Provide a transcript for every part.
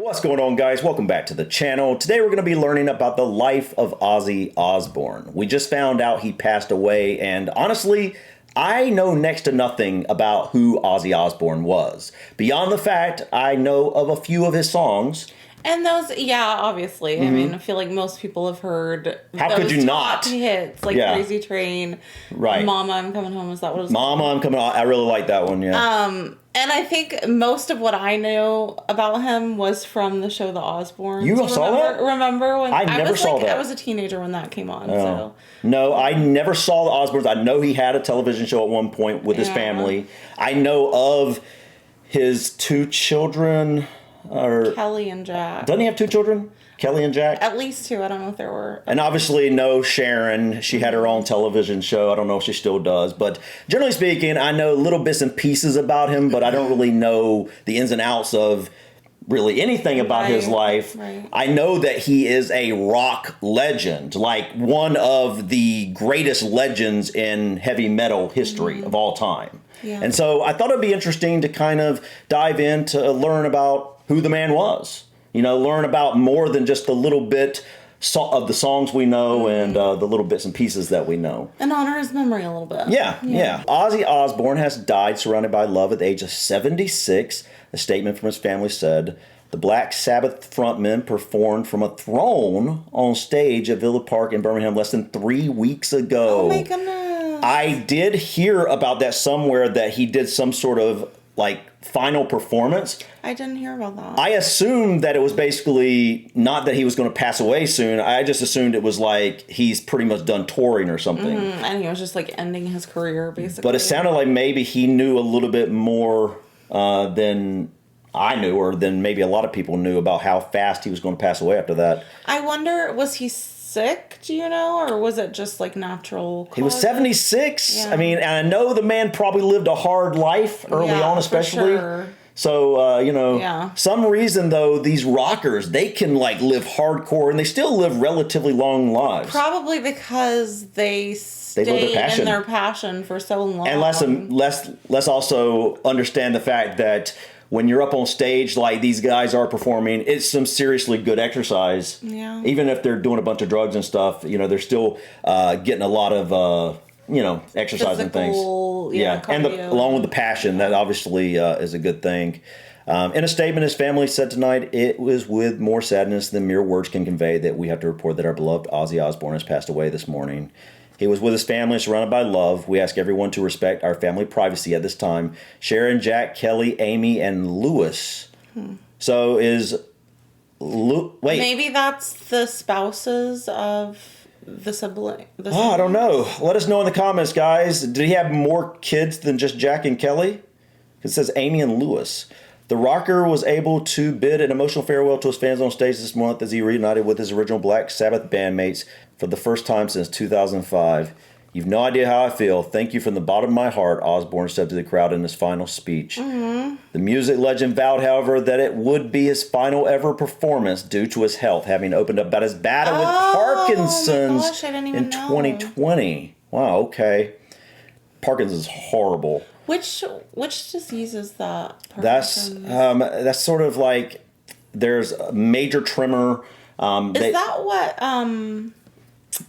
What's going on, guys? Welcome back to the channel. Today we're going to be learning about the life of Ozzy Osbourne. We just found out he passed away, and honestly, I know next to nothing about who Ozzy Osbourne was. Beyond the fact I know of a few of his songs. And those, yeah, obviously. I mean, I feel like most people have heard How those could you top not? hits, like Crazy Train, Right. Mama, I'm Coming Home. Is that what it was? Mama, I'm Coming Home. I really like that one, yeah. And I think most of what I knew about him was from the show The Osbournes. You saw that? Remember when I never saw that. I was a teenager when that came on. Oh. So No, I never saw the Osbournes. I know he had a television show at one point with his family. I know of his two children. Kelly and Jack. Doesn't he have two children? Kelly and Jack? At least two. I don't know if there were. And obviously, no Sharon. She had her own television show. I don't know if she still does. But generally speaking, I know little bits and pieces about him, but I don't really know the ins and outs of really anything about his life. Right. I know that he is a rock legend, like one of the greatest legends in heavy metal history of all time. Yeah. And so I thought it'd be interesting to kind of dive in to learn about who the man was. You know, learn about more than just the little bit of the songs we know and the little bits and pieces that we know. And honor his memory a little bit. Yeah. Ozzy Osbourne has died surrounded by love at the age of 76. A statement from his family said, the Black Sabbath frontman performed from a throne on stage at Villa Park in Birmingham less than 3 weeks ago. Oh my goodness. I did hear about that somewhere, that he did some sort of like final performance. I didn't hear about that. I assumed that it was basically not that he was going to pass away soon. I just assumed it was like he's pretty much done touring or something. And he was just like ending his career, basically. But it sounded like maybe he knew a little bit more than I knew, or than maybe a lot of people knew, about how fast he was going to pass away after that. I wonder, was he sick, do you know, or was it just like natural causes? He was 76. Yeah. I mean, and I know the man probably lived a hard life early on, especially. For sure. So, some reason, though, these rockers, they can like live hardcore and they still live relatively long lives. Probably because they stayed in their passion for so long. And let's also understand the fact that when you're up on stage like these guys are performing, it's some seriously good exercise. Yeah. Even if they're doing a bunch of drugs and stuff, they're still getting a lot of exercise and things. And along with the passion, that obviously is a good thing. In a statement, his family said tonight, it was with more sadness than mere words can convey that we have to report that our beloved Ozzy Osbourne has passed away this morning. He was with his family, surrounded by love. We ask everyone to respect our family privacy at this time. Sharon, Jack, Kelly, Amy, and Lewis. So is... wait. Maybe that's the spouses of the sibling. I don't know. Let us know in the comments, guys. Did he have more kids than just Jack and Kelly? It says Amy and Lewis. The rocker was able to bid an emotional farewell to his fans on stage this month as he reunited with his original Black Sabbath bandmates for the first time since 2005. You've no idea how I feel. Thank you from the bottom of my heart, Osbourne said to the crowd in his final speech. The music legend vowed, however, that it would be his final ever performance due to his health, having opened up about his battle with Parkinson's in 2020. Wow, okay. Parkinson's is horrible. Which disease is that? That's sort of like, there's a major tremor. Is that what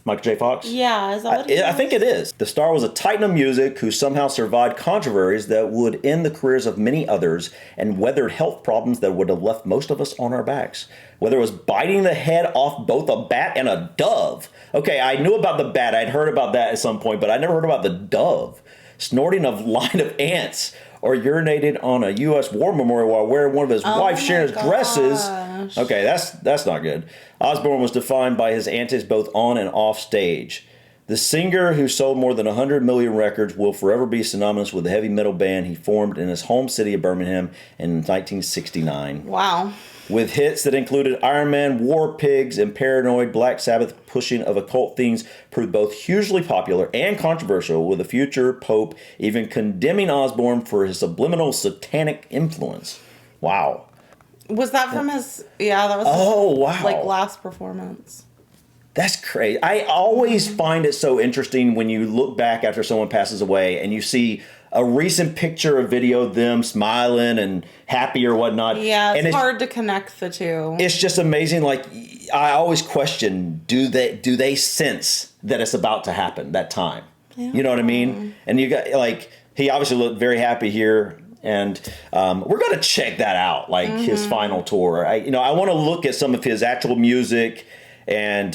Michael J. Fox? Yeah, is that what it is? I think it is. The star was a titan of music who somehow survived controversies that would end the careers of many others and weathered health problems that would have left most of us on our backs. Whether it was biting the head off both a bat and a dove. Okay, I knew about the bat. I'd heard about that at some point, but I never heard about the dove. Snorting a line of ants, or urinated on a U.S. war memorial while wearing one of his wife Sharon's dresses. Okay, that's not good. Osbourne was defined by his antics both on and off stage. The singer, who sold more than 100 million records, will forever be synonymous with the heavy metal band he formed in his home city of Birmingham in 1969. Wow. With hits that included Iron Man, War Pigs, and Paranoid, Black Sabbath pushing of occult themes proved both hugely popular and controversial, with a future pope even condemning Osbourne for his subliminal satanic influence. Wow. Was that from his... Yeah, that was his, like, last performance. That's crazy. I always find it so interesting when you look back after someone passes away and you see a recent picture or video of them smiling and happy or whatnot. Yeah, and it's hard to connect the two. It's just amazing. Like, I always question, do they sense that it's about to happen that time? Yeah. You know what I mean? And you got, like, he obviously looked very happy here. And we're going to check that out, like his final tour. I want to look at some of his actual music and,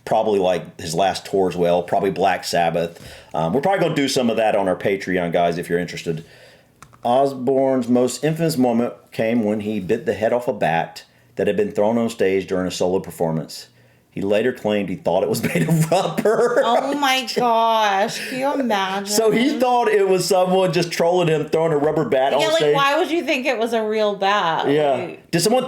probably like his last tour as well, probably Black Sabbath. We're probably going to do some of that on our Patreon, guys, if you're interested. Osbourne's most infamous moment came when he bit the head off a bat that had been thrown on stage during a solo performance. He later claimed he thought it was made of rubber. Oh my gosh. Can you imagine? So he thought it was someone just trolling him, throwing a rubber bat on stage. Why would you think it was a real bat? Yeah. Like, did someone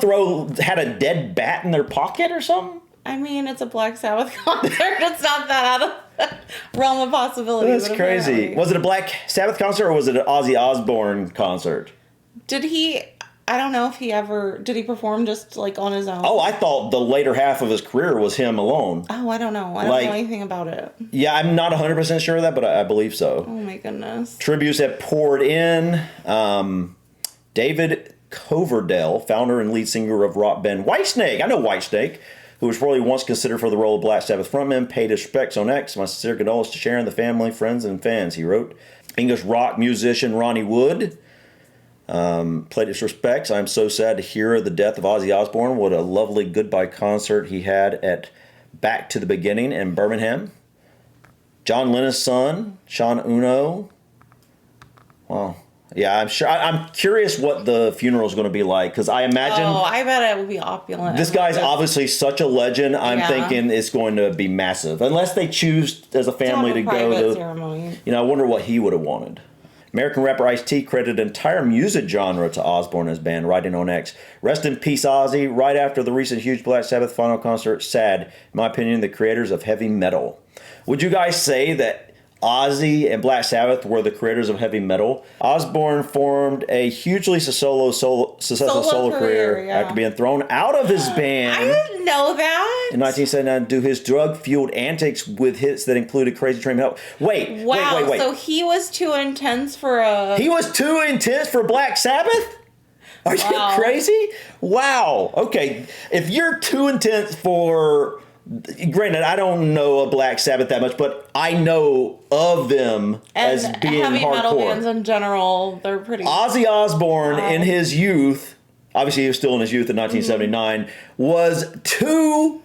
had a dead bat in their pocket or something? I mean, it's a Black Sabbath concert. It's not that out of the realm of possibility. That's crazy. Apparently. Was it a Black Sabbath concert or was it an Ozzy Osbourne concert? Did he... I don't know if did he perform just like on his own? Oh, I thought the later half of his career was him alone. Oh, I don't know. I don't know anything about it. Yeah, I'm not 100% sure of that, but I believe so. Oh my goodness. Tributes have poured in. David Coverdale, founder and lead singer of rock band Whitesnake. I know Whitesnake, who was probably once considered for the role of Black Sabbath frontman, paid his respects on X. My sincere condolences to Sharon, the family, friends, and fans, he wrote. English rock musician Ronnie Wood played his respects. I'm so sad to hear of the death of Ozzy Osbourne. What a lovely goodbye concert he had at Back to the Beginning in Birmingham. John Lennon's son, Sean Uno. Wow. Yeah, I'm sure. I'm curious what the funeral is going to be like, because I imagine... Oh, I bet it will be opulent. This guy's obviously such a legend. I'm thinking it's going to be massive. Unless they choose as a family to go to... ceremony. I wonder what he would have wanted. American rapper Ice-T credited entire music genre to Osbourne and his band, writing on X, "Rest in peace, Ozzy. Right after the recent huge Black Sabbath final concert, sad, in my opinion, the creators of heavy metal." Would you guys say that Ozzy and Black Sabbath were the creators of heavy metal? Osbourne formed a hugely successful solo career after being thrown out of his band. I didn't know that. In 1979, due to his drug-fueled antics with hits that included Crazy Train Help. Wait. So he was too intense for a... He was too intense for Black Sabbath? Are you crazy? Wow. Okay. If you're too intense for... Granted, I don't know a Black Sabbath that much, but I know of them as being heavy hardcore. Metal bands in general, they're pretty... Ozzy Osbourne, in his youth, obviously he was still in his youth in 1979, was too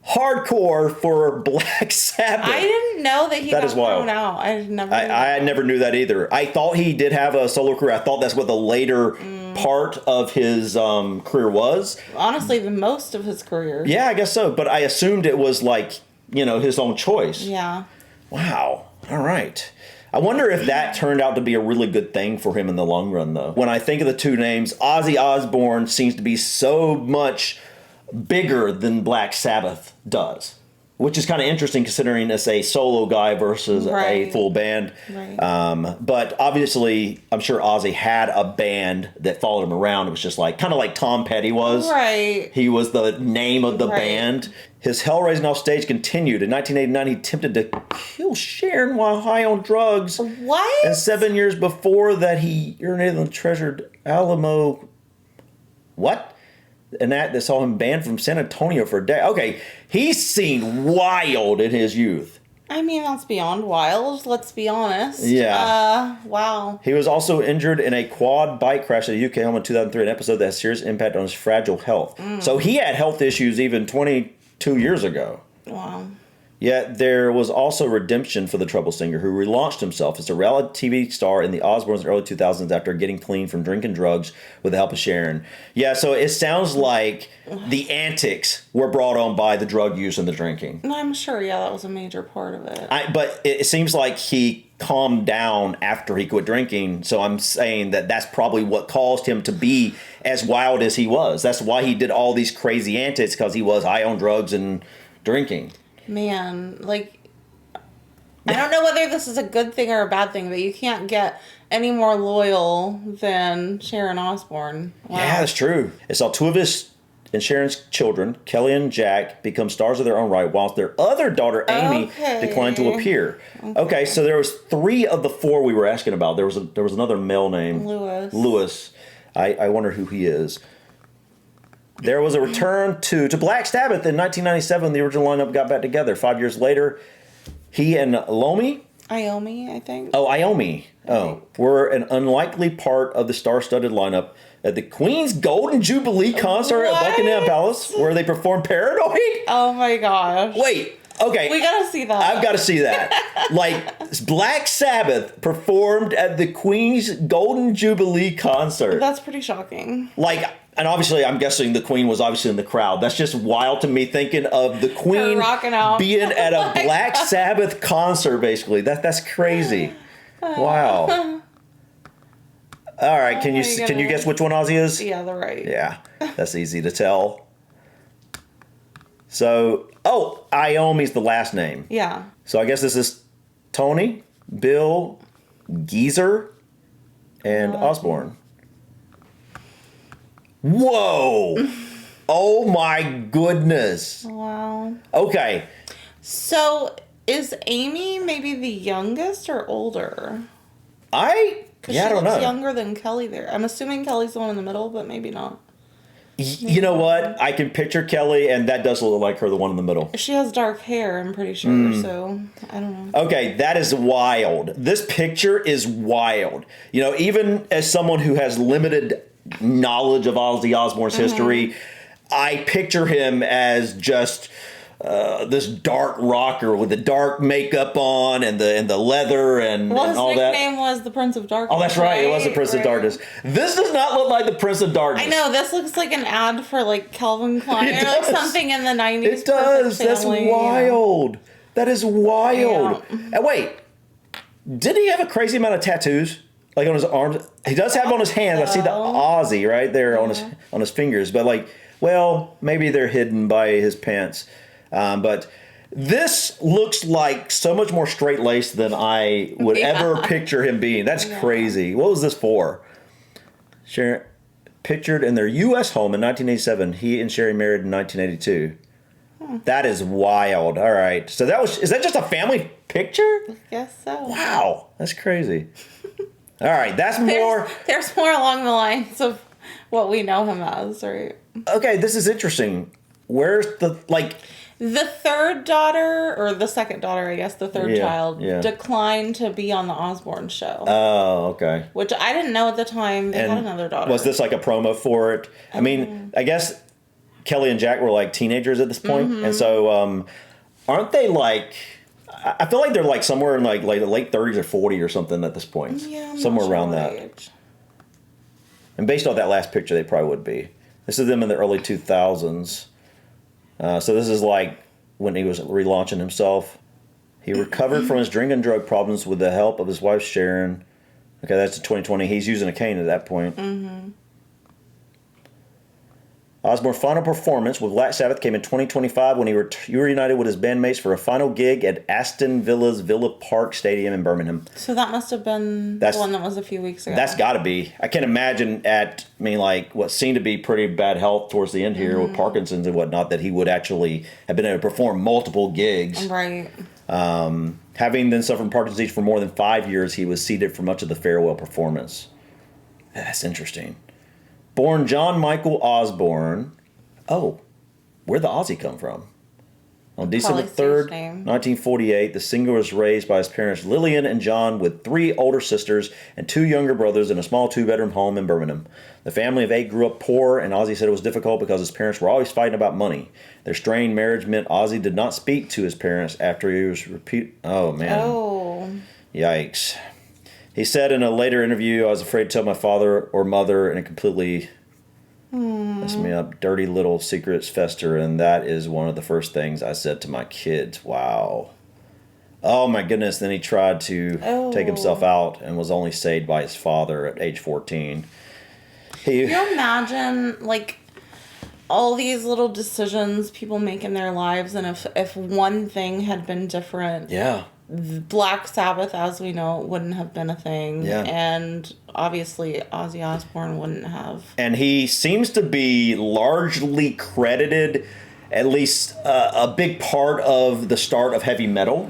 hardcore for Black Sabbath. I didn't know that he got thrown out. I never knew that either. I thought he did have a solo career. I thought that's what the later part of his career was. Honestly, the most of his career. Yeah, I guess so. But I assumed it was like, his own choice. Yeah. Wow. All right. I wonder if that turned out to be a really good thing for him in the long run, though. When I think of the two names, Ozzy Osbourne seems to be so much bigger than Black Sabbath does, which is kind of interesting considering it's a solo guy versus a full band. Right. But obviously, I'm sure Ozzy had a band that followed him around. It was just kind of like Tom Petty was. Right. He was the name of the band. His hell-raising off stage continued. In 1989, he attempted to kill Sharon while high on drugs. What? And 7 years before that, he urinated on the treasured Alamo... What? And that saw him banned from San Antonio for a day. Okay, he's seen wild in his youth. I mean, that's beyond wild, let's be honest. Yeah. Wow. He was also injured in a quad bike crash at a UK home in 2003, an episode that had serious impact on his fragile health. So he had health issues even 22 years ago. Wow. Yet there was also redemption for the troubled singer, who relaunched himself as a reality TV star in the Osbournes in the early 2000s after getting clean from drinking drugs with the help of Sharon. Yeah, so it sounds like the antics were brought on by the drug use and the drinking. I'm sure, that was a major part of it. But it seems like he calmed down after he quit drinking, so I'm saying that that's probably what caused him to be as wild as he was. That's why he did all these crazy antics, because he was high on drugs and drinking. Man, I don't know whether this is a good thing or a bad thing, but you can't get any more loyal than Sharon Osbourne. Wow. Yeah, that's true. I saw two of his and Sharon's children, Kelly and Jack, become stars of their own right, whilst their other daughter, Amy, declined to appear. Okay, so there was 3 of the 4 we were asking about. There was another male name. Lewis. I wonder who he is. There was a return to Black Sabbath in 1997. The original lineup got back together. 5 years later, he and Iommi, I think. Oh, Iommi. Oh, were an unlikely part of the star-studded lineup at the Queen's Golden Jubilee concert at Buckingham Palace, where they performed Paranoid. Oh my gosh. Wait, okay. We gotta see that. I've got to see that. Like, Black Sabbath performed at the Queen's Golden Jubilee concert. That's pretty shocking. Like, and obviously, I'm guessing the Queen was obviously in the crowd. That's just wild to me, thinking of the Queen rocking out. being at a Black Sabbath concert, basically. That's crazy. Wow. All right, can you guess which one Ozzy is? Yeah, they're right. Yeah, that's easy to tell. So, Iommi's the last name. Yeah. So I guess this is Tony, Bill, Geezer, and Osbourne. Whoa! Oh my goodness. Wow. Okay. So is Amy maybe the youngest or older? I don't know. Younger than Kelly there. I'm assuming Kelly's the one in the middle, but maybe not. You know what? I can picture Kelly, and that does look like her, the one in the middle. She has dark hair, I'm pretty sure, so I don't know. Okay, that is wild. This picture is wild. You know, even as someone who has limited knowledge of Ozzy Osbourne's history, I picture him as just this dark rocker with the dark makeup on and the leather and all that. Well, his nickname was the Prince of Darkness. Oh, that's right. It was the Prince of Darkness. This does not look like the Prince of Darkness. I know. This looks like an ad for like Calvin Klein or like something in the 90s. It does. That's wild. Yeah. That is wild. Yeah. And wait, did he have a crazy amount of tattoos? Like on his arms? He does have on his hands. I see the Ozzy right there on his fingers. But like, well, maybe they're hidden by his pants. But this looks like so much more straight-laced than I would ever picture him being. That's crazy. What was this for? Sharon, pictured in their U.S. home in 1987. He and Sherry married in 1982. That is wild. All right. So is that just a family picture? I guess so. Wow. That's crazy. All right. That's more. There's more along the lines of what we know him as, right? Okay. This is interesting. Where's the third daughter, or the second daughter, I guess, the third child, declined to be on the Osbourne show. Oh, okay. Which I didn't know at the time they had another daughter. Was this like a promo for it? I mean, I guess Kelly and Jack were like teenagers at this point. And so aren't they like, I feel like they're like somewhere in like the late 30s or 40 or something at this point. Yeah, I'm somewhere not sure around that. age. And based on that last picture, they probably would be. This is them in the early 2000s. So this is like when he was relaunching himself. He recovered from his drink and drug problems with the help of his wife, Sharon. Okay, that's in 2020. He's using a cane at that point. Osbourne's final performance with Black Sabbath came in 2025 when he reunited with his bandmates for a final gig at Aston Villa's Villa Park Stadium in Birmingham. So that must have been the one that was a few weeks ago. That's got to be. I can imagine like what seemed to be pretty bad health towards the end here with Parkinson's and whatnot, that he would actually have been able to perform multiple gigs. Right. Having then suffered from Parkinson's disease for more than 5 years, he was seated for much of the farewell performance. That's interesting. Born John Michael Osbourne. Oh, where'd the Ozzy come from? On December 3rd, 1948, the singer was raised by his parents Lillian and John with 3 older sisters and 2 younger brothers in a small 2-bedroom home in Birmingham. The family of 8 grew up poor, and Ozzy said it was difficult because his parents were always fighting about money. Their strained marriage meant Ozzy did not speak to his parents after he was Oh, man. Oh. Yikes. He said in a later interview, I was afraid to tell my father or mother, and it completely messed me up. Dirty little secrets fester, and that is one of the first things I said to my kids. Wow. Oh, my goodness. Then he tried to take himself out and was only saved by his father at age 14. Can you imagine, like, all these little decisions people make in their lives, and if one thing had been different... Yeah. Black Sabbath, as we know, wouldn't have been a thing. Yeah. And obviously Ozzy Osbourne wouldn't have. And he seems to be largely credited, at least a big part of the start of heavy metal.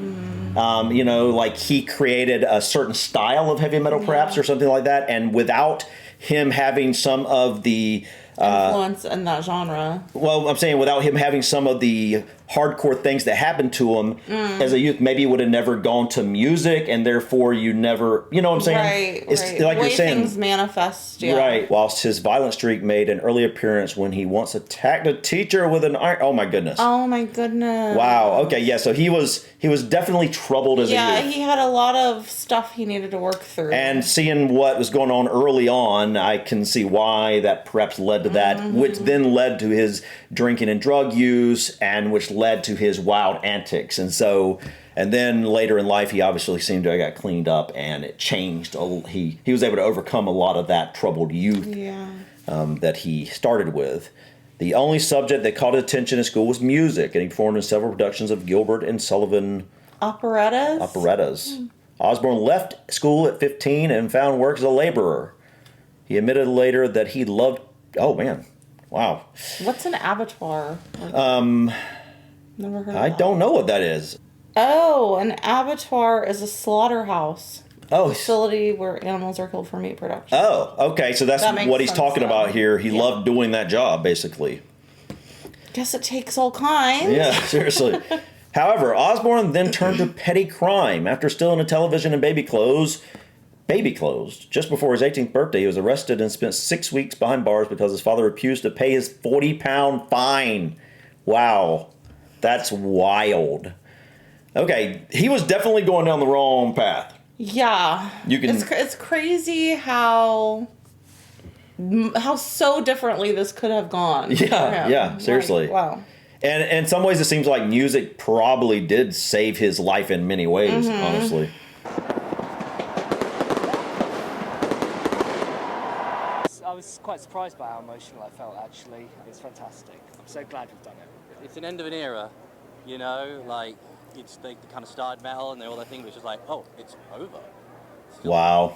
You know, like he created a certain style of heavy metal, perhaps, or something like that. And without him having some of the influence in that genre. Well, I'm saying without him having some of the hardcore things that happened to him as a youth, maybe he would have never gone to music, and therefore you never, you know what I'm saying? Right, it's right. like Way you're saying, things manifest, yeah. Right. Whilst his violent streak made an early appearance when he once attacked a teacher with an iron. Oh my goodness. Oh my goodness. Wow. Okay. Yeah. So he was definitely troubled as a youth. Yeah, he had a lot of stuff he needed to work through. And seeing what was going on early on, I can see why that perhaps led to that, which then led to his drinking and drug use, and which led to his wild antics. And so, and then later in life, he obviously seemed to have got cleaned up, and it changed. He was able to overcome a lot of that troubled youth that he started with. The only subject that caught his attention in school was music, and he performed in several productions of Gilbert and Sullivan operettas. Osbourne left school at 15 and found work as a laborer. He admitted later that he loved... Oh, man. Wow. What's an abattoir? Never heard of I that. don't know what that is. Oh, an abattoir is a slaughterhouse. Oh, Facility where animals are killed for meat production. Oh, okay. So that's That makes what he's sense, talking though. about here. He loved doing that job, basically. Guess it takes all kinds. Yeah, seriously. However, Osbourne then turned to petty crime. After stealing a television and baby clothes, just before his 18th birthday, he was arrested and spent 6 weeks behind bars because his father refused to pay his £40 fine. Wow. That's wild. Okay, he was definitely going down the wrong path. Yeah. It's crazy how so differently this could have gone. Yeah, seriously. Like, wow. And in some ways, it seems like music probably did save his life in many ways, honestly. I was quite surprised by how emotional I felt, actually. It's fantastic. I'm so glad we've done it. It's an end of an era, you know, like, they kind of started metal and all that thing was just like, oh, it's over. Wow.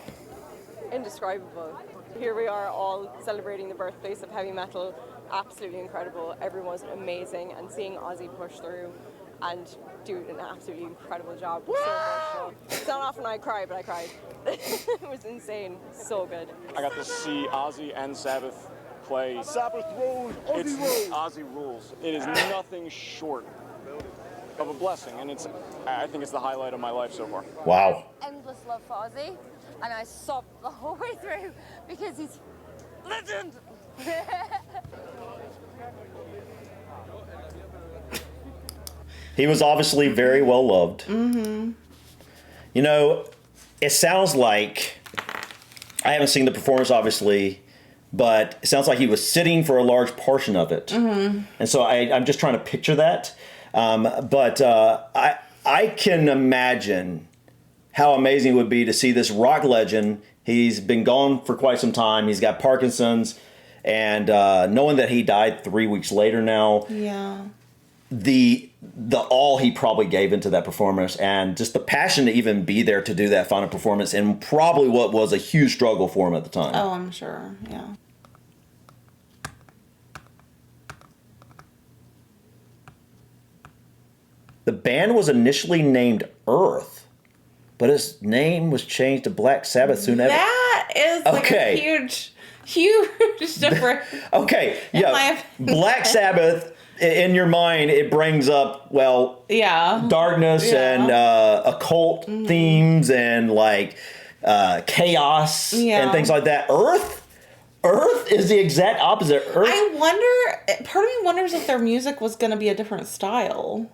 Indescribable. Here we are all celebrating the birthplace of heavy metal. Absolutely incredible. Everyone was amazing, and seeing Ozzy push through and do an absolutely incredible job was so emotional. It's not often I cry, but I cried. It was insane. So good. I got to see Ozzy and Sabbath play. Sabbath rules, Ozzy rules. Ozzy rules. It is nothing short of a blessing, and I think it's the highlight of my life so far. Wow. Endless love for Ozzy, and I sobbed the whole way through because he's legend. He was obviously very well loved. You know, it sounds like, I haven't seen the performance obviously, but it sounds like he was sitting for a large portion of it. And so I'm just trying to picture that. But I can imagine how amazing it would be to see this rock legend. He's been gone for quite some time. He's got Parkinson's, and knowing that he died 3 weeks later now. Yeah. The all he probably gave into that performance, and just the passion to even be there to do that final performance, and probably what was a huge struggle for him at the time. Oh, I'm sure. Yeah. The band was initially named Earth, but his name was changed to Black Sabbath soon after. That is like a huge difference. Okay, yeah. Black Sabbath, in your mind, it brings up, well, darkness and occult themes and like chaos and things like that. Earth is the exact opposite. I wonder, part of me wonders if their music was going to be a different style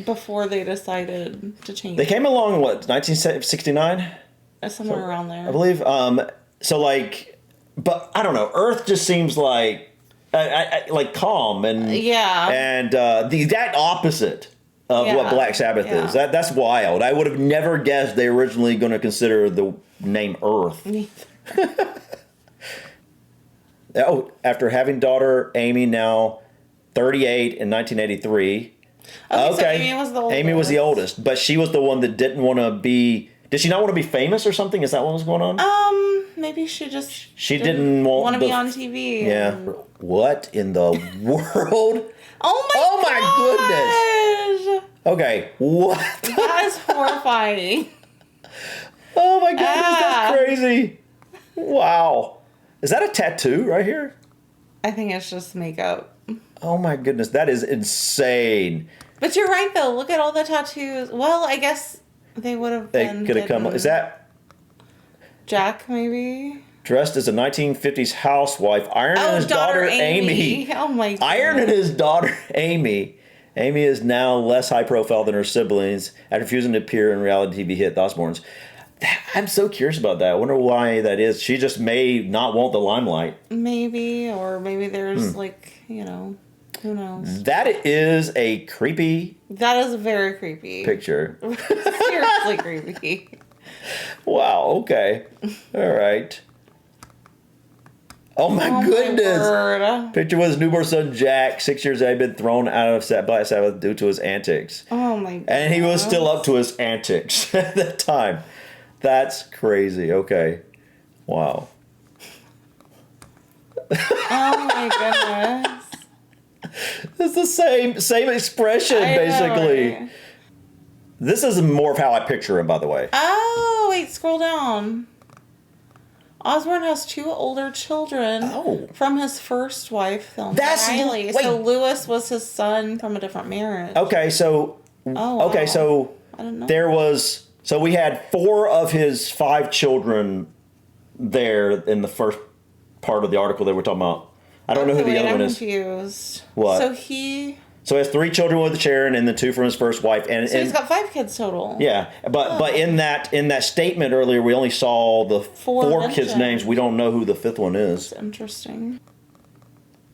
before they decided to change. They came along, what, 1969? Somewhere around there. I believe. So like, but I don't know. Earth just seems like like calm and the exact opposite of what Black Sabbath is. That's wild. I would have never guessed they originally going to consider the name Earth. After having daughter Amy, now 38, in 1983, Okay, so Amy was the oldest. Amy was the oldest, but she was the one that didn't want to be. Did she not want to be famous or something? Is that what was going on? Maybe she just didn't want to be on TV. Yeah. What in the world? Oh my goodness. Okay, what? That is horrifying. Oh my goodness, that's crazy. Wow. Is that a tattoo right here? I think it's just makeup. Oh my goodness, that is insane. But you're right though. Look at all the tattoos. Well, I guess they would have been. They could have come. Is that Jack? Maybe dressed as a 1950s housewife. Iron and his daughter Amy. Oh my God. Iron and his daughter Amy. Amy is now less high profile than her siblings after refusing to appear in reality TV hit The Osbournes. I'm so curious about that. I wonder why that is. She just may not want the limelight. Maybe, or maybe there's who knows? That is a creepy. That is very creepy Picture. Seriously creepy. Wow. Okay. All right. Oh my goodness. My Picture with his newborn son Jack, 6 years old, had been thrown out of Black Sabbath due to his antics. Oh my God. And he was still up to his antics at that time. That's crazy. Okay. Wow. Oh my goodness. It's the same expression, basically. Know, right? This is more of how I picture him, by the way. Oh, wait, scroll down. Osbourne has 2 older children from his first wife, Riley. So Lewis was his son from a different marriage. Okay, so I didn't know. There was. So we had 4 of his 5 children there in the first part of the article that we're talking about. I don't know who the other one is. I'm confused. What? So he has 3 children with Sharon and the 2 from his first wife. So he's got 5 kids total. Yeah, but in that statement earlier, we only saw the 4 kids' names. We don't know who the 5th one is. That's interesting.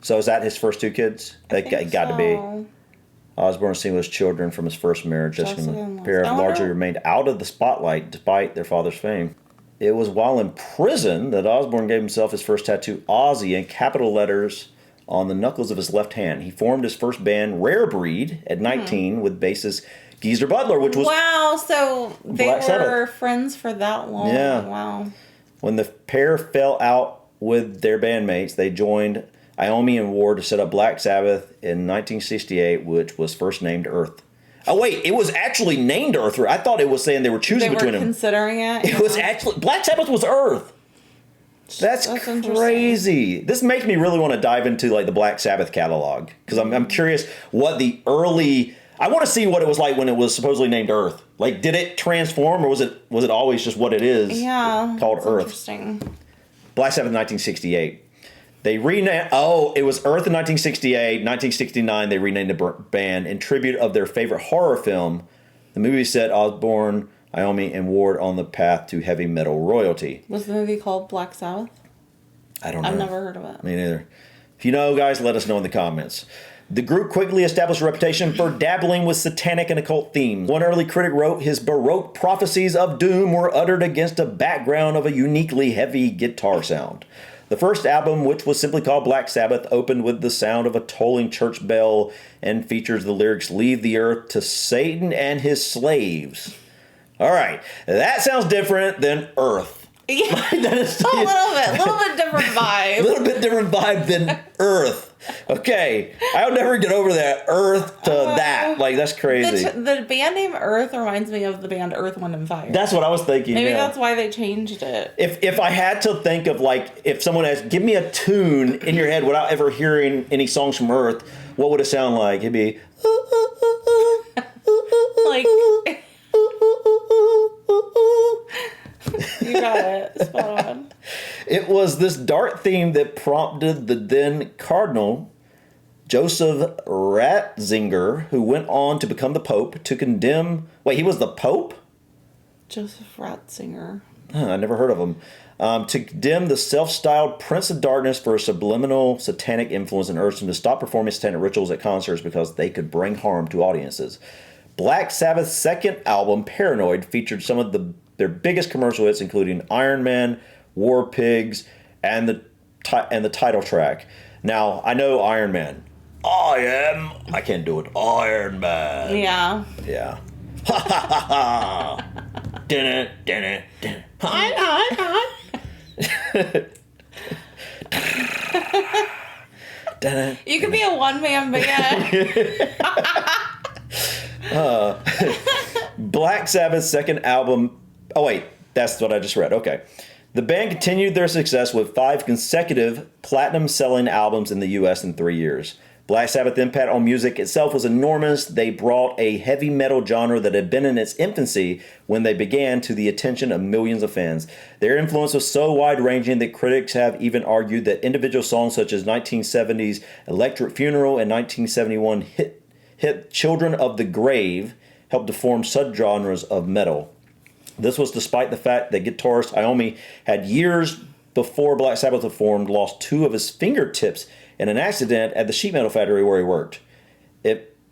So is that his first 2 kids? That got to be. Osbourne seen with his children from his first marriage. Jessica and the pair have largely remained out of the spotlight despite their father's fame. It was while in prison that Osbourne gave himself his first tattoo, Ozzy, in capital letters on the knuckles of his left hand. He formed his first band, Rare Breed, at 19 with bassist Geezer Butler, which was so they Black were Sabbath. friends for that long. Yeah. Wow. When the pair fell out with their bandmates, they joined Iommi and Ward to set up Black Sabbath in 1968, which was first named Earth. Oh wait, it was actually named Earth. I thought it was saying they were choosing between them. Considering it. It was actually Black Sabbath was Earth. That's crazy. This makes me really want to dive into like the Black Sabbath catalog because I'm curious what the early. I want to see what it was like when it was supposedly named Earth. Like, did it transform or was it always just what it is? Yeah, called Earth. Interesting. Black Sabbath 1968. They renamed. Oh, it was Earth in 1968. 1969, they renamed the band in tribute of their favorite horror film. The movie set Osbourne, Iommi, and Ward on the path to heavy metal royalty. Was the movie called Black Sabbath? I don't know. I've never heard of it. Me neither. If you know, guys, let us know in the comments. The group quickly established a reputation for dabbling with satanic and occult themes. One early critic wrote, his Baroque prophecies of doom were uttered against a background of a uniquely heavy guitar sound. The first album, which was simply called Black Sabbath, opened with the sound of a tolling church bell and features the lyrics, "Leave the earth to Satan and his slaves." All right, that sounds different than Earth. Yeah, that is, a little bit different vibe. A little bit different vibe than Earth. Okay, I'll never get over that Earth to that. Like, that's crazy. The band name Earth reminds me of the band Earth, Wind and Fire. That's what I was thinking. Maybe that's why they changed it. If I had to think of, like, if someone asked, give me a tune in your head without ever hearing any songs from Earth, what would it sound like? It'd be like. You got it. Spot on. It was this dark theme that prompted the then Cardinal, Joseph Ratzinger, who went on to become the Pope, to condemn... Wait, he was the Pope? Joseph Ratzinger. I never heard of him. To condemn the self-styled Prince of Darkness for a subliminal satanic influence and urged him to stop performing satanic rituals at concerts because they could bring harm to audiences. Black Sabbath's second album, Paranoid, featured some of their biggest commercial hits, including Iron Man, War Pigs, and the title track. Now, I know Iron Man. I can't do it. Iron Man. Yeah. Yeah. Ha ha ha ha. Dinner, dinner, dinner. Hi. You could be a one-man band. Black Sabbath's second album. Oh, wait. That's what I just read. Okay. The band continued their success with 5 consecutive platinum-selling albums in the U.S. in 3 years. Black Sabbath's impact on music itself was enormous. They brought a heavy metal genre that had been in its infancy when they began to the attention of millions of fans. Their influence was so wide-ranging that critics have even argued that individual songs such as 1970's Electric Funeral and 1971 hit Children of the Grave helped to form subgenres of metal. This was despite the fact that guitarist Iommi had years before Black Sabbath was formed lost 2 of his fingertips in an accident at the sheet metal factory where he worked.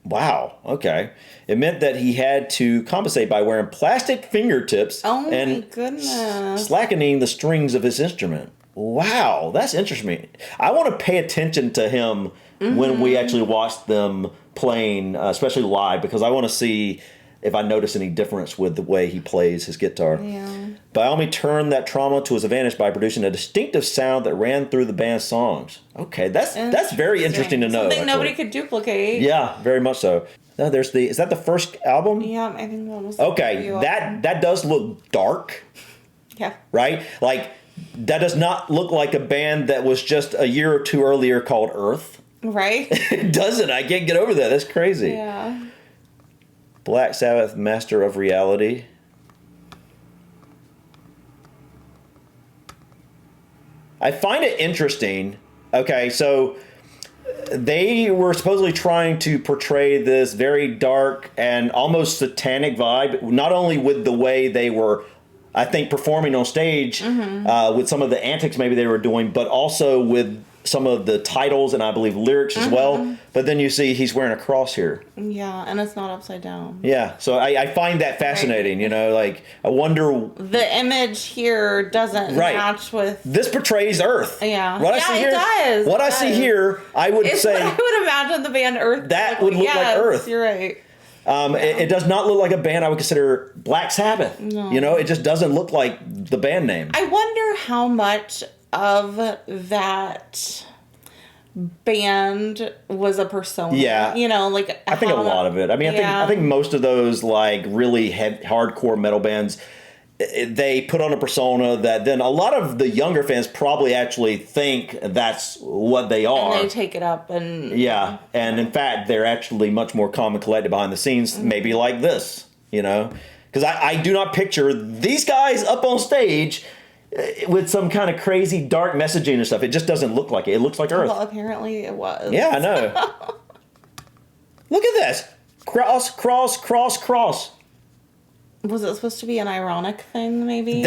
Wow, okay. It meant that he had to compensate by wearing plastic fingertips my goodness. slackening the strings of his instrument. Wow, that's interesting. I want to pay attention to him when we actually watch them playing, especially live, because I want to see if I notice any difference with the way he plays his guitar. Yeah. Iommi turned that trauma to his advantage by producing a distinctive sound that ran through the band's songs. Okay, that's very interesting to know. Something nobody could duplicate. Yeah, very much so. Now is that the first album? Yeah, I think that was. Okay, that does look dark. Yeah. Right? Like, that does not look like a band that was just a year or 2 earlier called Earth. Right? It doesn't. I can't get over that. That's crazy. Yeah. Black Sabbath, Master of Reality. I find it interesting. Okay, so they were supposedly trying to portray this very dark and almost satanic vibe, not only with the way they were, I think, performing on stage, with some of the antics maybe they were doing, but also with some of the titles and I believe lyrics as well. But then you see he's wearing a cross here. Yeah, and it's not upside down. Yeah, so I find that fascinating, you know, like, I wonder... The image here doesn't match with... This portrays Earth. Yeah. What I see here, it does. What I see here, I would say... I would imagine the band Earth. That would look like Earth. You're right. It does not look like a band I would consider Black Sabbath. No. You know, it just doesn't look like the band name. I wonder how much of that band was a persona. Yeah. You know, like... I think a lot of it. I mean, I think most of those, like, really hardcore metal bands, they put on a persona that then a lot of the younger fans probably actually think that's what they are. And they take it up and... Yeah. And in fact, they're actually much more calm and collected behind the scenes, maybe like this, you know? Because I do not picture these guys up on stage with some kind of crazy dark messaging and stuff. It just doesn't look like it. It looks like Earth. Well, apparently it was. Yeah, I know. Look at this. Cross, cross, cross, cross. Was it supposed to be an ironic thing, maybe?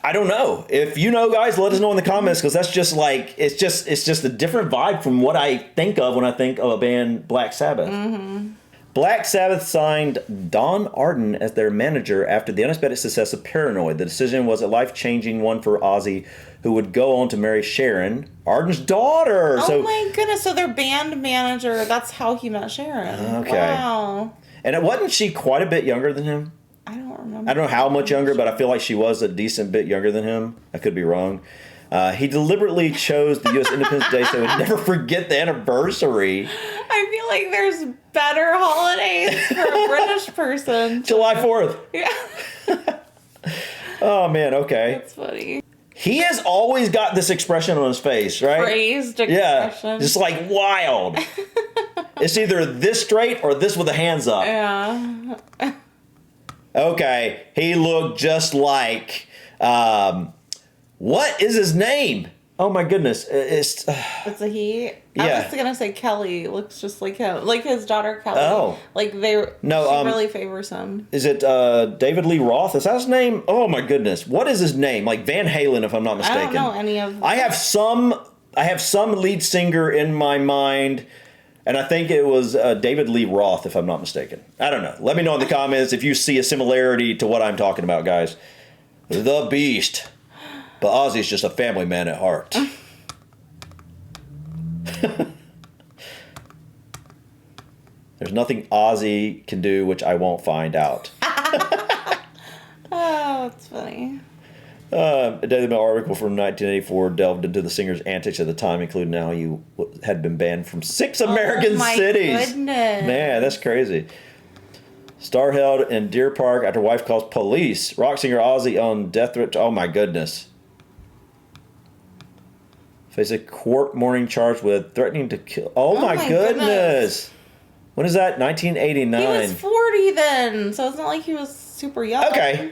I don't know. If you know, guys, let us know in the comments, because that's just like, it's just a different vibe from what I think of when I think of a band Black Sabbath. Mm-hmm. Black Sabbath signed Don Arden as their manager after the unexpected success of Paranoid. The decision was a life-changing one for Ozzy, who would go on to marry Sharon, Arden's daughter. Oh my goodness, so their band manager, that's how he met Sharon. Okay. Wow. And wasn't she quite a bit younger than him? I don't remember. I don't know how much younger, but I feel like she was a decent bit younger than him. I could be wrong. He deliberately chose the U.S. Independence Day so he would never forget the anniversary. I feel like there's better holidays for a British person. July 4th. Yeah. Oh, man, okay. That's funny. He has always got this expression on his face, right? Praised expression. Yeah, just like wild. It's either this straight or this with the hands up. Yeah. Okay, he looked just like... what is his name? Oh my goodness. It's a he? Yeah. I was going to say Kelly. Looks just like him. Like his daughter Kelly. Oh. Like she really favors him. Is it David Lee Roth? Is that his name? Oh my goodness. What is his name? Like Van Halen, if I'm not mistaken. I don't know any of them. I have some lead singer in my mind, and I think it was David Lee Roth, if I'm not mistaken. I don't know. Let me know in the comments if you see a similarity to what I'm talking about, guys. The Beast. But Ozzy's just a family man at heart. There's nothing Ozzy can do which I won't find out. Oh, that's funny. A Daily Mail article from 1984 delved into the singer's antics at the time, including how he had been banned from 6 American cities. Goodness. Man, that's crazy. Star held in Deer Park after wife calls police. Rock singer Ozzy on death threat. Oh my goodness. Face a court morning charge with threatening to kill. Oh my goodness. When is that? 1989. He was 40 then, so it's not like he was super young. Okay.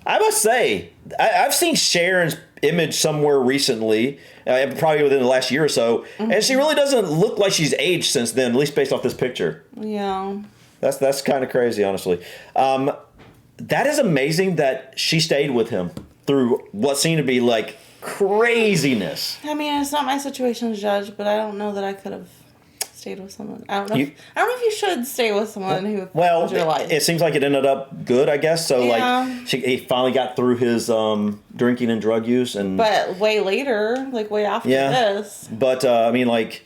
I must say, I've seen Sharon's image somewhere recently, probably within the last year or so, and she really doesn't look like she's aged since then, at least based off this picture. Yeah. That's kind of crazy, honestly. That is amazing that she stayed with him through what seemed to be like craziness. I mean, it's not my situation to judge, but I don't know that I could have stayed with someone. I don't know if you should stay with someone who ruined your life. It seems like it ended up good, I guess. So he finally got through his drinking and drug use, but way later, like way after this. But I mean, like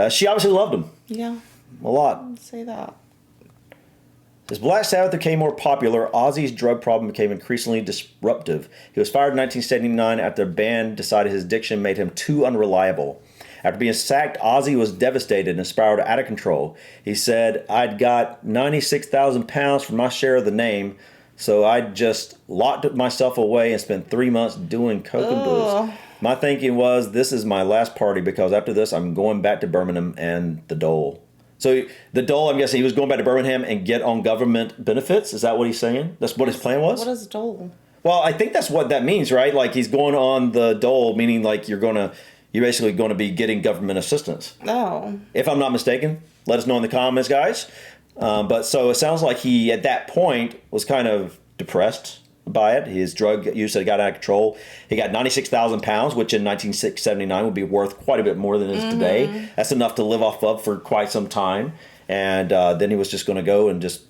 she obviously loved him. Yeah, a lot. I'd say that. As Black Sabbath became more popular, Ozzy's drug problem became increasingly disruptive. He was fired in 1979 after the band decided his addiction made him too unreliable. After being sacked, Ozzy was devastated and spiraled out of control. He said, "I'd got 96,000 pounds for my share of the name, so I just locked myself away and spent 3 months doing coke and blues. My thinking was, this is my last party because after this, I'm going back to Birmingham and the dole." So the dole, I'm guessing he was going back to Birmingham and get on government benefits. Is that what he's saying? That's what his plan was? What is dole? Well, I think that's what that means, right? Like he's going on the dole, meaning like you're basically going to be getting government assistance. Oh. If I'm not mistaken. Let us know in the comments, guys. But so it sounds like he, at that point, was kind of depressed by it. His drug use had got out of control. He got 96,000 pounds, which in 1979 would be worth quite a bit more than it is today. That's enough to live off of for quite some time. And then he was just going to go and just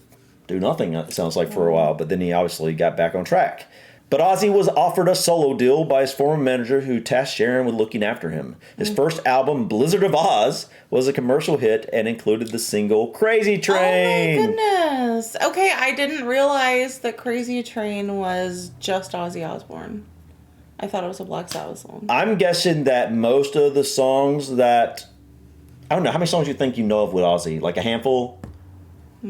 do nothing, it sounds like, for a while. But then he obviously got back on track. But Ozzy was offered a solo deal by his former manager who tasked Sharon with looking after him. His first album, Blizzard of Oz, was a commercial hit and included the single Crazy Train. Oh my goodness. Okay, I didn't realize that Crazy Train was just Ozzy Osbourne. I thought it was a Black Sabbath song. I'm guessing that most of the songs that... I don't know, how many songs do you think you know of with Ozzy? Like a handful?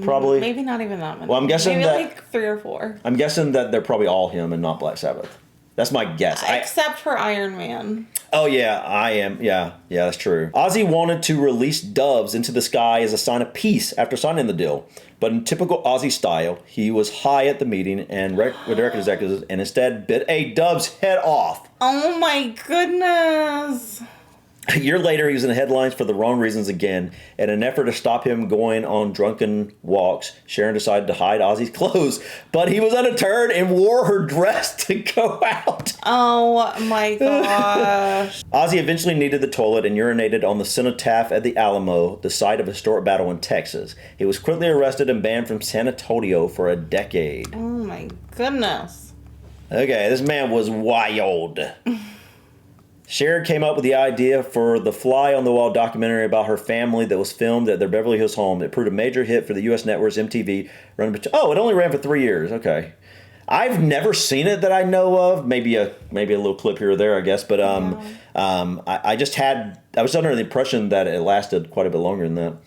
Probably. Maybe not even that many. Well, I'm guessing maybe that like 3 or 4. I'm guessing that they're probably all him and not Black Sabbath. That's my guess. Except for Iron Man. Oh yeah, I am. Yeah, that's true. Ozzy wanted to release doves into the sky as a sign of peace after signing the deal, but in typical Ozzy style, he was high at the meeting and with the record executives, and instead bit a dove's head off. Oh my goodness. A year later, he was in the headlines for the wrong reasons again. In an effort to stop him going on drunken walks, Sharon decided to hide Ozzy's clothes, but he was undeterred and wore her dress to go out. Oh my gosh. Ozzy eventually needed the toilet and urinated on the cenotaph at the Alamo, the site of a historic battle in Texas. He was quickly arrested and banned from San Antonio for a decade. Oh my goodness. Okay, this man was wild. Sharon came up with the idea for the Fly on the Wall documentary about her family that was filmed at their Beverly Hills home. It proved a major hit for the U.S. networks MTV. It only ran for 3 years. Okay. I've never seen it that I know of. Maybe a little clip here or there, I guess. But I was under the impression that it lasted quite a bit longer than that.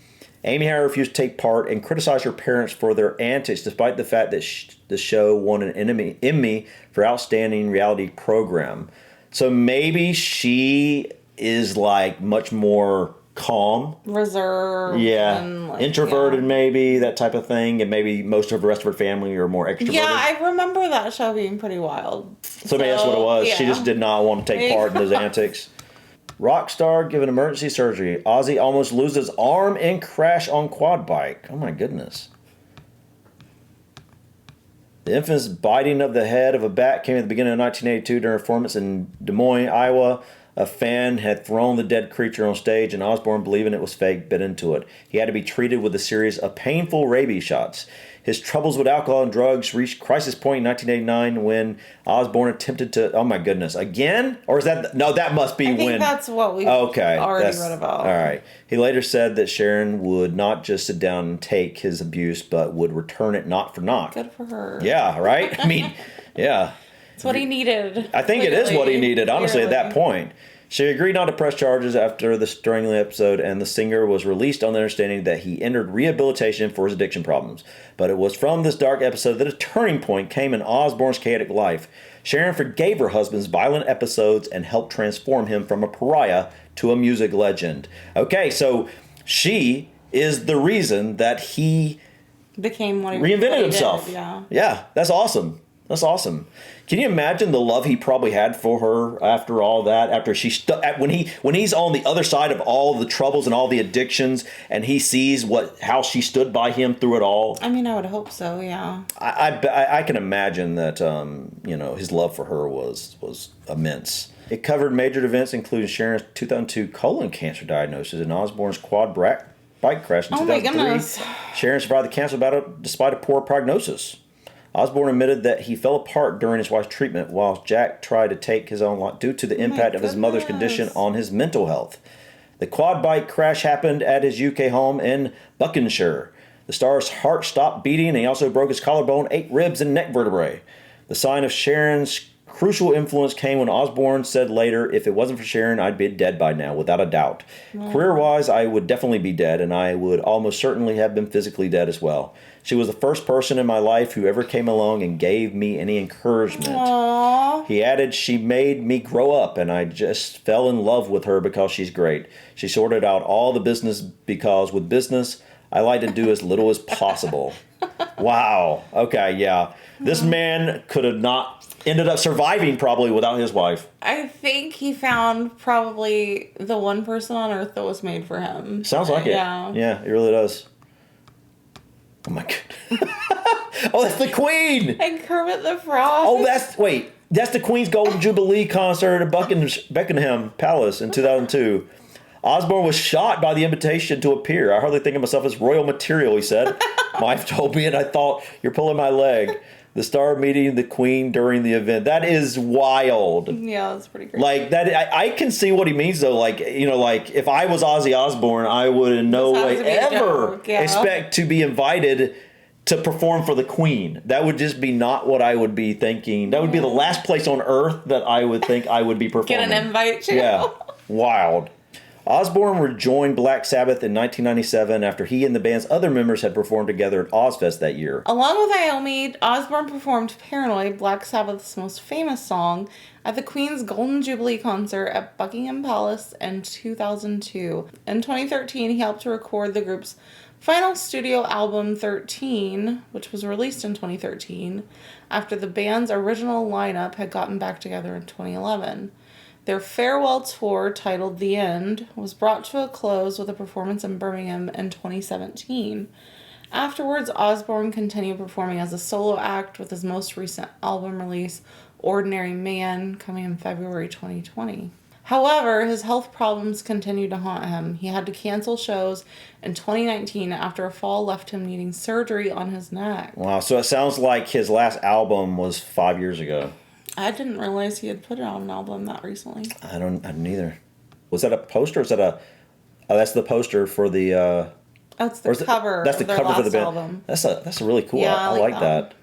Amy Harris refused to take part and criticized her parents for their antics, despite the fact that the show won an Emmy for Outstanding Reality Program. So maybe she is like much more calm, reserved, and like, introverted, maybe that type of thing, and maybe most of the rest of her family are more extroverted. Yeah, I remember that show being pretty wild. So maybe that's what it was. Yeah. She just did not want to take part in those antics. Rock star given emergency surgery. Ozzy almost loses arm and crash on quad bike. Oh my goodness. The infamous biting of the head of a bat came at the beginning of 1982 during a performance in Des Moines, Iowa. A fan had thrown the dead creature on stage, and Osbourne, believing it was fake, bit into it. He had to be treated with a series of painful rabies shots. His troubles with alcohol and drugs reached crisis point in 1989 when Osbourne attempted to. Oh my goodness! Again? Or is that no? That must be I think when. that's what we already read about. All right. He later said that Sharon would not just sit down and take his abuse, but would return it knock for knock. Good for her. Yeah. Right. I mean, yeah. It's what he needed. I think it is what he needed. Honestly, at that point. She agreed not to press charges after the strangling episode, and the singer was released on the understanding that he entered rehabilitation for his addiction problems. But it was from this dark episode that a turning point came in Osbourne's chaotic life. Sharon forgave her husband's violent episodes and helped transform him from a pariah to a music legend. Okay, so she is the reason that he became what he reinvented himself. Did, yeah. Yeah, that's awesome. That's awesome. Can you imagine the love he probably had for her after all that? After she when he's on the other side of all the troubles and all the addictions, and he sees how she stood by him through it all. I mean, I would hope so. Yeah. I can imagine that his love for her was immense. It covered major events including Sharon's 2002 colon cancer diagnosis and Osbourne's quad bike crash in 2003. My goodness. Sharon survived the cancer battle despite a poor prognosis. Osbourne admitted that he fell apart during his wife's treatment while Jack tried to take his own life due to the impact of his mother's condition on his mental health. The quad bike crash happened at his UK home in Buckinghamshire. The star's heart stopped beating and he also broke his collarbone, 8 ribs, and neck vertebrae. The sign of Sharon's crucial influence came when Osbourne said later, "If it wasn't for Sharon, I'd be dead by now, without a doubt. Career-wise, I would definitely be dead, and I would almost certainly have been physically dead as well. She was the first person in my life who ever came along and gave me any encouragement." Aww. He added, "She made me grow up, and I just fell in love with her because she's great. She sorted out all the business because with business, I like to do as little as possible." Wow. Okay, yeah. This man could have not ended up surviving probably without his wife. I think he found probably the one person on earth that was made for him. Sounds like it. Yeah. Yeah, it really does. Oh my god. Oh, that's the Queen! And Kermit the Frog. Oh, that's the Queen's Golden Jubilee concert at Buckingham Palace in 2002. Osbourne was shocked by the invitation to appear. "I hardly think of myself as royal material," he said. "My wife told me and I thought, you're pulling my leg." The star meeting the Queen during the event. That is wild. Yeah, that's pretty great. Like that, I can see what he means though. Like, like if I was Ozzy Osbourne, I would in no way ever expect to be invited to perform for the Queen. That would just be not what I would be thinking. That would be the last place on earth that I would think I would be performing. Get an invite to. Yeah, wild. Osbourne rejoined Black Sabbath in 1997 after he and the band's other members had performed together at Ozfest that year. Along with Iommi, Osbourne performed Paranoid, Black Sabbath's most famous song, at the Queen's Golden Jubilee concert at Buckingham Palace in 2002. In 2013, he helped to record the group's final studio album, 13, which was released in 2013, after the band's original lineup had gotten back together in 2011. Their farewell tour, titled The End, was brought to a close with a performance in Birmingham in 2017. Afterwards, Osbourne continued performing as a solo act with his most recent album release, Ordinary Man, coming in February 2020. However, his health problems continued to haunt him. He had to cancel shows in 2019 after a fall left him needing surgery on his neck. Wow, so it sounds like his last album was 5 years ago. I didn't realize he had put it on an album that recently. I didn't either. Was that a poster? Or is that that's the poster for the. That's the cover. That's the cover for the band. Album. That's a really cool. Yeah, I like that.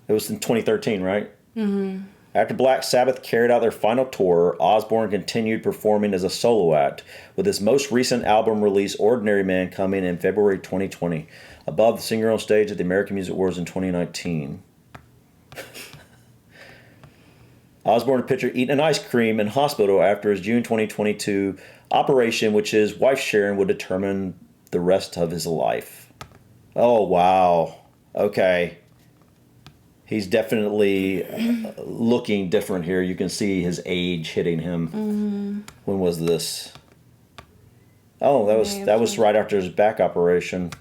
It was in 2013, right? Mm-hmm. After Black Sabbath carried out their final tour, Osbourne continued performing as a solo act, with his most recent album release, Ordinary Man, coming in February 2020. Above, the singer on stage at the American Music Awards in 2019. Osbourne pictured eating an ice cream in hospital after his June 2022 operation, which his wife Sharon would determine the rest of his life. Oh, wow. Okay. He's definitely looking different here. You can see his age hitting him. Mm-hmm. When was this? Oh, that was right after his back operation.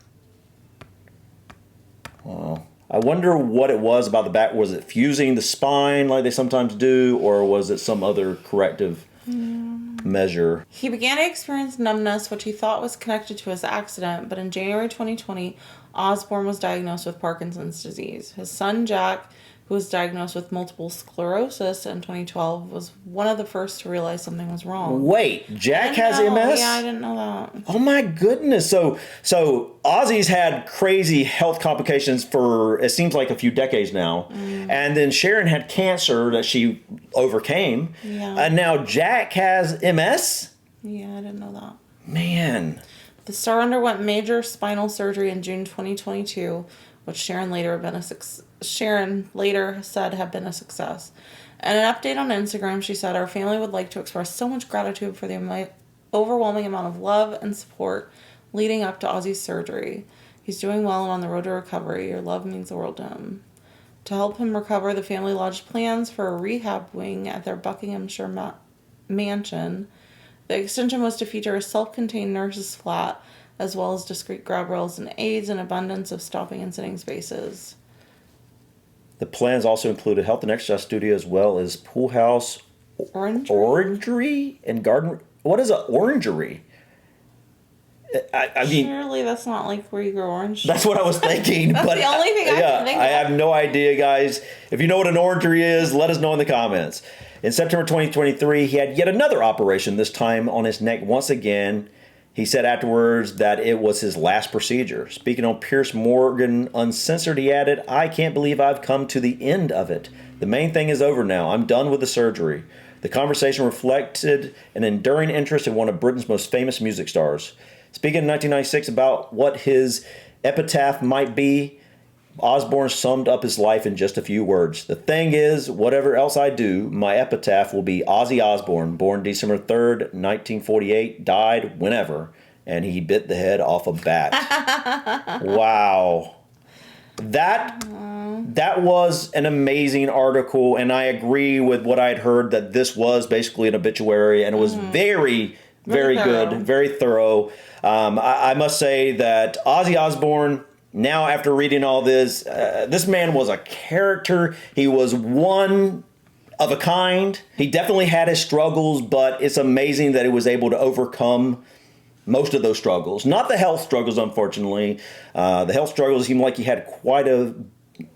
Wow. I wonder what it was about the back. Was it fusing the spine like they sometimes do, or was it some other corrective measure? He began to experience numbness, which he thought was connected to his accident, but in January 2020, Osbourne was diagnosed with Parkinson's disease. His son, Jack, who was diagnosed with multiple sclerosis in 2012, was one of the first to realize something was wrong. Wait, Jack has MS? Yeah, I didn't know that. Oh my goodness. So Ozzy's had crazy health complications for, it seems like, a few decades now. And then Sharon had cancer that she overcame. Yeah. And now Jack has MS? Yeah, I didn't know that. Man. The star underwent major spinal surgery in June 2022, which Sharon later said had been a success. In an update on Instagram, she said, "Our family would like to express so much gratitude for the overwhelming amount of love and support leading up to Ozzy's surgery. He's doing well and on the road to recovery. Your love means the world to him." To help him recover, the family lodged plans for a rehab wing at their Buckinghamshire mansion. The extension was to feature a self-contained nurse's flat, as well as discreet grab rails and aids and abundance of stopping and sitting spaces. The plans also include a health and exercise studio as well as pool house, orangery and garden. What is an orangery? I mean, surely that's not like where you grow orange. That's what I was thinking. That's but the only thing I can think of. I have no idea, guys. If you know what an orangery is, let us know in the comments. In September 2023, he had yet another operation, this time on his neck once again. He said afterwards that it was his last procedure. Speaking on Piers Morgan Uncensored, he added, "I can't believe I've come to the end of it. The main thing is over now. I'm done with the surgery." The conversation reflected an enduring interest in one of Britain's most famous music stars. Speaking in 1996 about what his epitaph might be, Osbourne summed up his life in just a few words. "The thing is, whatever else I do, my epitaph will be Ozzy Osbourne, born December 3rd, 1948, died whenever, and he bit the head off a bat." Wow. That was an amazing article, and I agree with what I had heard, that this was basically an obituary, and it was very good, very thorough. I must say that Ozzy Osbourne, now after reading all this, this man was a character. He was one of a kind. He definitely had his struggles, but it's amazing that he was able to overcome most of those struggles. Not the health struggles, unfortunately. The health struggles seemed like he had quite a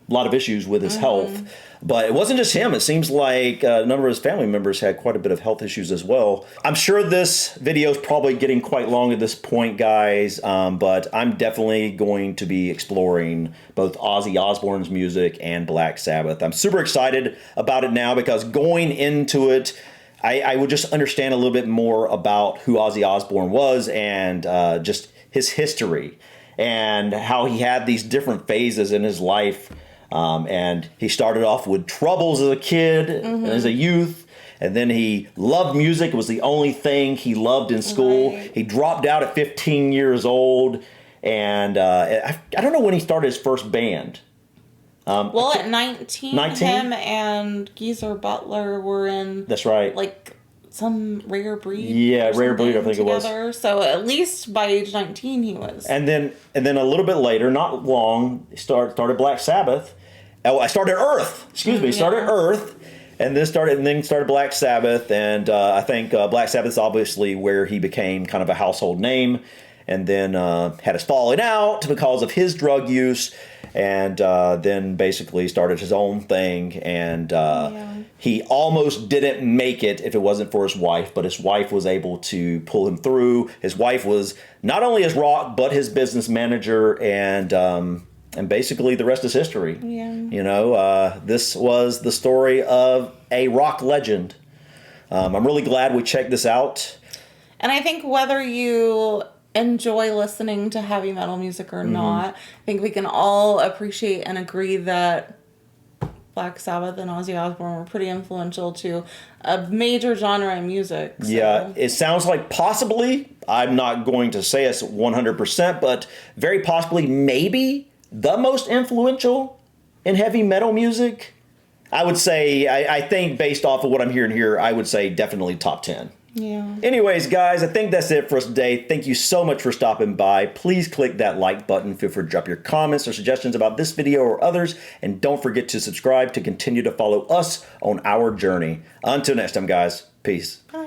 lot of issues with his health. But it wasn't just him. It seems like a number of his family members had quite a bit of health issues as well. I'm sure this video is probably getting quite long at this point, guys, but I'm definitely going to be exploring both Ozzy Osbourne's music and Black Sabbath. I'm super excited about it now because going into it, I would just understand a little bit more about who Ozzy Osbourne was and just his history and how he had these different phases in his life. And he started off with troubles as a kid, and as a youth, and then he loved music. It was the only thing he loved in school. Right. He dropped out at 15 years old, and I don't know when he started his first band. Well, at 19, 19? him and Geezer Butler were in... That's right. Like, some Rare Breed. Yeah, Rare Breed, I think together. it was. So at least by age 19 he was. And then a little bit later, not long, started Black Sabbath. Oh, I started Earth. Started Earth, and then started Black Sabbath, and I think Black Sabbath is obviously where he became kind of a household name, and then had his falling out because of his drug use, and then basically started his own thing, and he almost didn't make it if it wasn't for his wife, but his wife was able to pull him through. His wife was not only his rock, but his business manager, and basically the rest is history. Yeah. You know, this was the story of a rock legend. I'm really glad we checked this out. And I think whether you enjoy listening to heavy metal music or not, I think we can all appreciate and agree that Black Sabbath and Ozzy Osbourne were pretty influential to a major genre in music. So. Yeah, it sounds like possibly, I'm not going to say it's 100%, but very possibly maybe the most influential in heavy metal music. I would say, I think based off of what I'm hearing here, I would say definitely top 10. Yeah. Anyways, guys, I think that's it for us today. Thank you so much for stopping by. Please click that like button. Feel free to drop your comments or suggestions about this video or others. And don't forget to subscribe to continue to follow us on our journey. Until next time, guys. Peace. Bye.